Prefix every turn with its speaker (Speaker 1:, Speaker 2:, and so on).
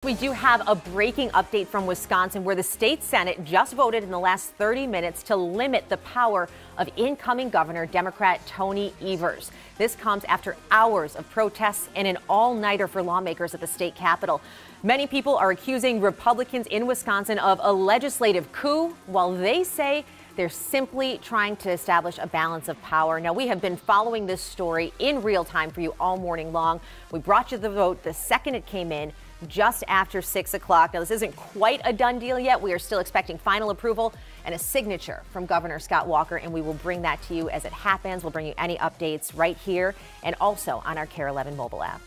Speaker 1: We do have a breaking update from Wisconsin where the state Senate just voted in the last 30 minutes to limit the power of incoming Governor Democrat Tony Evers. This comes after hours of protests and an all-nighter for lawmakers at the state capitol. Many people are accusing Republicans in Wisconsin of a legislative coup, while they say they're simply trying to establish a balance of power. Now, we have been following this story in real time for you all morning long. We brought you the vote the second it came in, just after 6 o'clock. Now, this isn't quite a done deal yet. We are still expecting final approval and a signature from Governor Scott Walker, and we will bring that to you as it happens. We'll bring you any updates right here and also on our KARE 11 mobile app.